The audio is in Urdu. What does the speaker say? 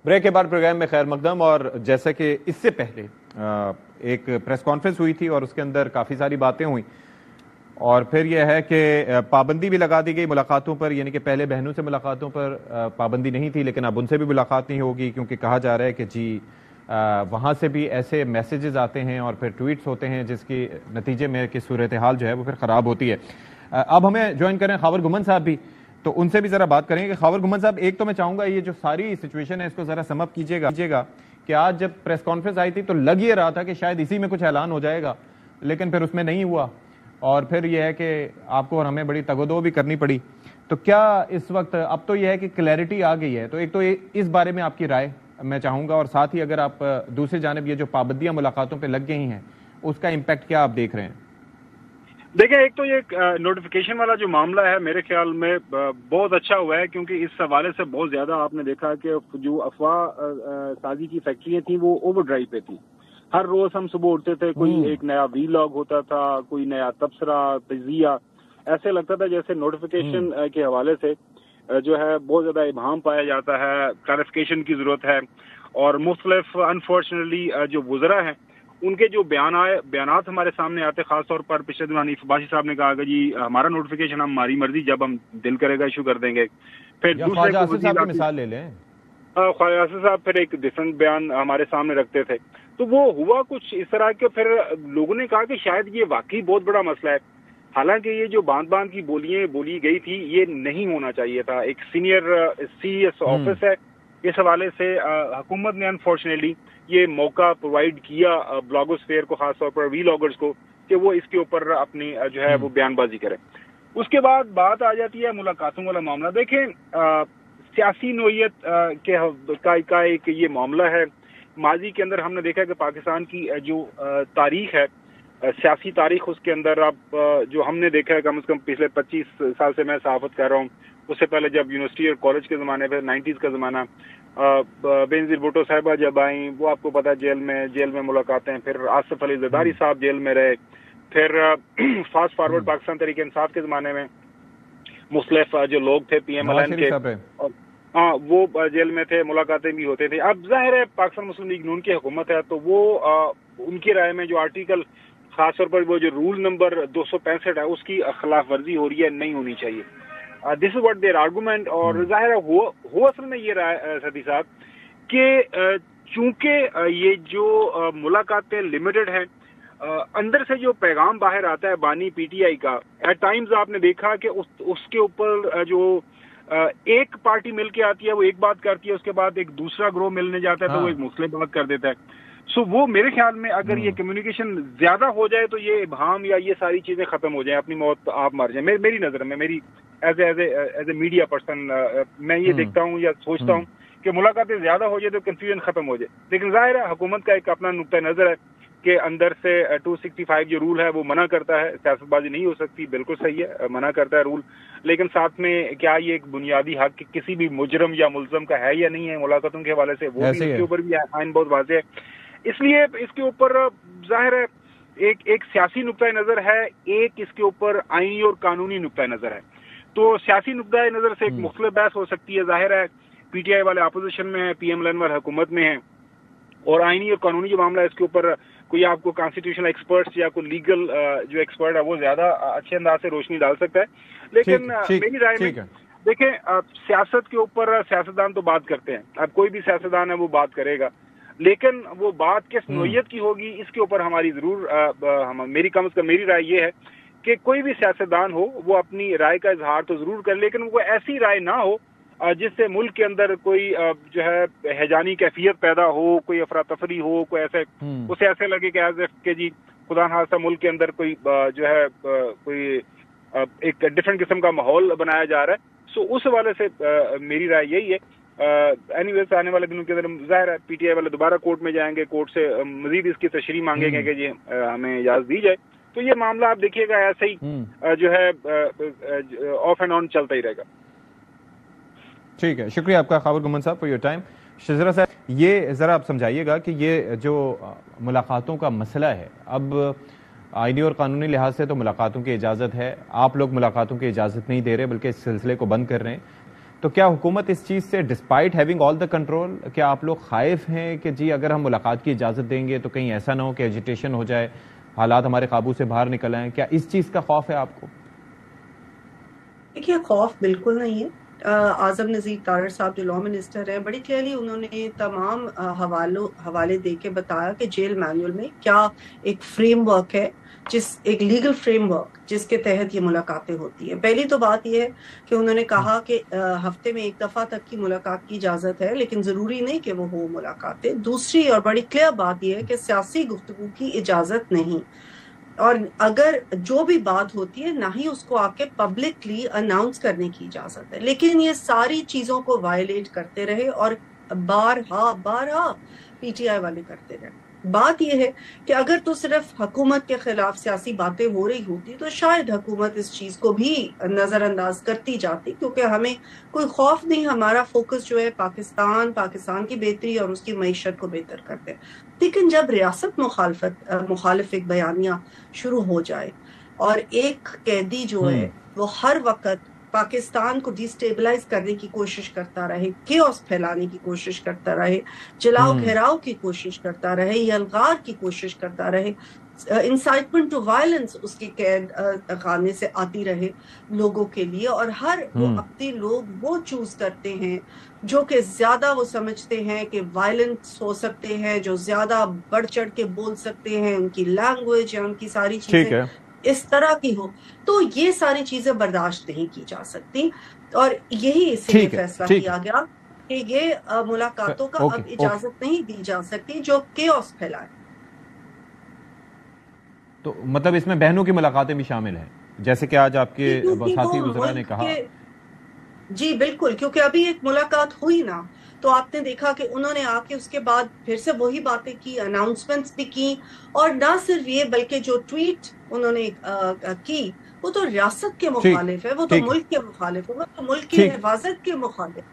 بریک کے بعد پروگرام میں خیر مقدم. اور جیسا کہ اس سے پہلے ایک پریس کانفرنس ہوئی تھی اور اس کے اندر کافی ساری باتیں ہوئیں اور پھر یہ ہے کہ پابندی بھی لگا دی گئی ملاقاتوں پر, یعنی کہ پہلے بہنوں سے ملاقاتوں پر پابندی نہیں تھی لیکن اب ان سے بھی ملاقات نہیں ہوگی کیونکہ کہا جا رہا ہے کہ جی وہاں سے بھی ایسے میسیجز آتے ہیں اور پھر ٹویٹس ہوتے ہیں جس کی نتیجے میں کہ صورتحال جو ہے وہ پھر خراب ہوتی ہے. اب ہمیں جوائن کریں خاور گھمن صاحب بھی, تو ان سے بھی ذرا بات کریں گے. خاور گھمن صاحب, ایک تو میں چاہوں گا یہ جو ساری سچویشن ہے اس کو ذرا سم اپ کیجیے گا کہ آج جب پریس کانفرنس آئی تھی تو لگ یہ رہا تھا کہ شاید اسی میں کچھ اعلان ہو جائے گا, لیکن پھر اس میں نہیں ہوا اور پھر یہ ہے کہ آپ کو اور ہمیں بڑی تگ و دو بھی کرنی پڑی. تو کیا اس وقت اب تو یہ ہے کہ کلیئرٹی آ گئی ہے, تو ایک تو اس بارے میں آپ کی رائے میں چاہوں گا, اور ساتھ ہی اگر آپ دوسری جانب یہ جو پابندیاں ملاقاتوں پہ لگ گئی ہیں اس کا امپیکٹ کیا آپ دیکھ رہے ہیں؟ دیکھیں, ایک تو یہ نوٹیفیکیشن والا جو معاملہ ہے میرے خیال میں بہت اچھا ہوا ہے, کیونکہ اس حوالے سے بہت زیادہ آپ نے دیکھا کہ جو افواہ سازی کی فیکٹریاں تھیں وہ اوور ڈرائیو پہ تھیں. ہر روز ہم صبح اٹھتے تھے, کوئی ایک نیا وی لاگ ہوتا تھا, کوئی نیا تبصرہ تجزیہ, ایسے لگتا تھا جیسے نوٹیفیکیشن کے حوالے سے جو ہے بہت زیادہ ابہام پایا جاتا ہے, کلیریفیکیشن کی ضرورت ہے. اور مختلف انفارچونیٹلی جو وزراء ہیں ان کے جو بیانات ہمارے سامنے آتے, خاص طور پر پچھلے دن حنیف عباسی صاحب نے کہا کہ جی ہمارا نوٹیفیکیشن ہم ہماری مرضی جب ہم دل کرے گا ایشو کر دیں گے. پھر خواجہ آصف صاحب کی مثال لے لیں, خواجہ آصف صاحب پھر ایک ڈفرنٹ بیان ہمارے سامنے رکھتے تھے. تو وہ ہوا کچھ اس طرح کہ پھر لوگوں نے کہا کہ شاید یہ واقعی بہت بڑا مسئلہ ہے, حالانکہ یہ جو باندھ کی بولی گئی تھی یہ نہیں ہونا چاہیے تھا. ایک سینئر CS آفس ہے, اس حوالے سے حکومت نے انفارچونیٹلی یہ موقع پرووائڈ کیا بلاگوسفیئر کو, خاص طور پر وی لاگرز کو, کہ وہ اس کے اوپر اپنی جو ہے وہ بیان بازی کریں. اس کے بعد بات آ جاتی ہے ملاقاتوں والا معاملہ. دیکھیں, سیاسی نوعیت کا ایک یہ معاملہ ہے. ماضی کے اندر ہم نے دیکھا کہ پاکستان کی جو تاریخ ہے, سیاسی تاریخ, اس کے اندر اب جو ہم نے دیکھا ہے کم از کم پچھلے 25 سال سے میں صحافت کر رہا ہوں, اس سے پہلے جب یونیورسٹی اور کالج کے زمانے پہ 90s کا زمانہ, بینظیر بھٹو صاحبہ جب آئیں وہ آپ کو پتا جیل میں ملاقاتیں, پھر آصف علی زرداری صاحب جیل میں رہے, پھر فاسٹ فارورڈ پاکستان تحریک انصاف کے زمانے میں مختلف جو لوگ تھے PMLN کے, وہ جیل میں تھے, ملاقاتیں بھی ہوتے تھے. اب ظاہر ہے پاکستان مسلم لیگ نون کی حکومت ہے تو وہ ان کی رائے میں جو آرٹیکل, خاص طور پر وہ جو رول نمبر 265 ہے اس کی خلاف ورزی ہو رہی ہے, نہیں ہونی چاہیے. دس از واٹ دیئر آرگومنٹ. اور ظاہر ہے ہو اصل میں یہ رائے سدی صاحب کہ چونکہ یہ جو ملاقاتیں لمیٹڈ ہیں, اندر سے جو پیغام باہر آتا ہے بانی PTI کا, ایٹ ٹائمز آپ نے دیکھا کہ اس کے اوپر جو ایک پارٹی مل کے آتی ہے وہ ایک بات کرتی ہے, اس کے بعد ایک دوسرا گروہ ملنے جاتا ہے تو وہ ایک مسئلہ بات کر دیتا ہے. سو وہ میرے خیال میں اگر یہ کمیونیکیشن زیادہ ہو جائے تو یہ ابہام یا یہ ساری چیزیں ختم ہو جائیں, اپنی موت آپ مر جائیں. میری نظر میں, میری ایز اے میڈیا پرسن میں یہ دیکھتا ہوں یا سوچتا ہوں کہ ملاقاتیں زیادہ ہو جائے تو کنفیوژن ختم ہو جائے. لیکن ظاہر ہے حکومت کا ایک اپنا نقطۂ نظر ہے کہ اندر سے 265 جو رول ہے وہ منع کرتا ہے, سیاست بازی نہیں ہو سکتی, بالکل صحیح ہے, منع کرتا ہے رول, لیکن ساتھ میں کیا یہ ایک بنیادی حق کسی بھی مجرم یا ملزم کا ہے یا نہیں ہے ملاقاتوں کے حوالے سے, وہ بھی اس کے اوپر بھی آئین بہت واضح ہے. اس لیے اس کے اوپر ظاہر ہے ایک سیاسی نقطۂ نظر ہے, ایک اس کے اوپر آئینی اور قانونی نقطۂ نظر ہے. تو سیاسی نقطۂ نظر سے ایک مختلف بحث ہو سکتی ہے, ظاہر ہے PTI والے اپوزیشن میں ہیں, PMLN والے حکومت میں ہیں, اور آئینی اور قانونی جو معاملہ ہے اس کے اوپر کوئی آپ کو کانسٹیٹیوشنل ایکسپرٹس یا کوئی لیگل جو ایکسپرٹ ہے وہ زیادہ اچھے انداز سے روشنی ڈال سکتا ہے. لیکن میری رائے میں دیکھیں, سیاست کے اوپر سیاستدان تو بات کرتے ہیں, اب کوئی بھی سیاستدان ہے وہ بات کرے گا, لیکن وہ بات کس نوعیت کی ہوگی اس کے اوپر ہماری ضرور میری کم از کم میری رائے یہ ہے کہ کوئی بھی سیاستدان ہو وہ اپنی رائے کا اظہار تو ضرور کرے, لیکن وہ ایسی رائے نہ ہو جس سے ملک کے اندر کوئی جو ہے ہیجانی کیفیت پیدا ہو, کوئی افراتفری ہو, کوئی اسے ایسے لگے کہ ایز کہ جی خدا نخواستہ ملک کے اندر کوئی جو ہے کوئی ایک ڈفرینٹ قسم کا ماحول بنایا جا رہا ہے. سو اس حوالے سے میری رائے یہی ہے. اینی ویز آنے والے دنوں کے اندر ظاہر ہے PTI والے دوبارہ کورٹ میں جائیں گے, کورٹ سے مزید اس کی تشریح مانگیں گے کہ جی ہمیں اجازت دی جائے. تو یہ معاملہ آپ دیکھیے گا ایسے ہی جو ہے آف اینڈ آن چلتا ہی رہے گا. ٹھیک ہے, شکریہ آپ کا خاور گھمن صاحب فار یور ٹائم. شزرا صاحب, یہ ذرا آپ سمجھائیے گا کہ یہ جو ملاقاتوں کا مسئلہ ہے, اب آئینی اور قانونی لحاظ سے تو ملاقاتوں کی اجازت ہے, آپ لوگ ملاقاتوں کی اجازت نہیں دے رہے بلکہ اس سلسلے کو بند کر رہے ہیں, تو کیا حکومت اس چیز سے despite having all the control, کیا آپ لوگ خائف ہیں کہ جی اگر ہم ملاقات کی اجازت دیں گے تو کہیں ایسا نہ ہو کہ ایجیٹیشن ہو جائے، حالات ہمارے قابو سے باہر نکل آئیں؟ کیا اس چیز کا خوف ہے آپ کو؟ دیکھیے، خوف بالکل نہیں ہے۔ اعظم نذیر تارڑ صاحب جو لا منسٹر ہیں، بڑی کلیئرلی انہوں نے تمام حوالے دے کے بتایا کہ جیل مینول میں کیا ایک فریم ورک ہے، ایک لیگل فریم ورک جس کے تحت یہ ملاقاتیں ہوتی ہیں۔ پہلی تو بات یہ ہے کہ انہوں نے کہا کہ ہفتے میں ایک دفعہ تک کی ملاقات کی اجازت ہے، لیکن ضروری نہیں کہ وہ ہو ملاقاتیں۔ دوسری اور بڑی کلیئر بات یہ ہے کہ سیاسی گفتگو کی اجازت نہیں، اور اگر جو بھی بات ہوتی ہے نہ ہی اس کو آ کے پبلکلی اناؤنس کرنے کی اجازت ہے۔ لیکن یہ ساری چیزوں کو وائلیٹ کرتے رہے اور بارہا پی ٹی آئی والے کرتے رہے۔ بات یہ ہے کہ اگر تو صرف حکومت کے خلاف سیاسی باتیں ہو رہی ہوتی تو شاید حکومت اس چیز کو بھی نظر انداز کرتی جاتی، کیونکہ ہمیں کوئی خوف نہیں، ہمارا فوکس جو ہے پاکستان کی بہتری اور اس کی معیشت کو بہتر کرتے۔ لیکن جب ریاست مخالف ایک بیانیہ شروع ہو جائے اور ایک قیدی جو ہے وہ ہر وقت پاکستان کو ڈی سٹیبلائز کرنے کی کوشش کرتا رہے، کیوس پھیلانے کی کوشش کرتا رہے، جلاؤ گھیراؤ کی کوشش کرتا رہے، یلغار کی کوشش کرتا رہے، انسائٹمنٹ ٹو وائلنس اس کے قید خانے سے آتی رہے لوگوں کے لیے، اور وہ اپنے لوگ وہ چوز کرتے ہیں جو کہ زیادہ وہ سمجھتے ہیں کہ وائلنس ہو سکتے ہیں، جو زیادہ بڑھ چڑھ کے بول سکتے ہیں، ان کی لینگویج یا ان کی ساری چیزیں اس طرح کی ہو، تو یہ ساری چیزیں برداشت نہیں کی جا سکتی۔ اور یہی اس لیے فیصلہ کیا گیا کہ یہ ملاقاتوں کا اب اجازت نہیں دی جا سکتی جو کیوس پھیلائے۔ تو مطلب اس میں بہنوں کی ملاقاتیں بھی شامل ہیں، جیسے کہ آج آپ کے ساتھی وزراء نے کہا؟ جی بالکل، کیونکہ ابھی ایک ملاقات ہوئی نا، تو آپ نے دیکھا کہ انہوں نے آ کے اس کے بعد پھر سے وہی باتیں کی، اناؤنسمنٹس بھی کی، اور نہ صرف یہ بلکہ جو ٹویٹ انہوں نے کی وہ تو ریاست کے مخالف ہے، وہ تو ملک کے مخالف ہے، وہ تو ملک کی حفاظت کے مخالف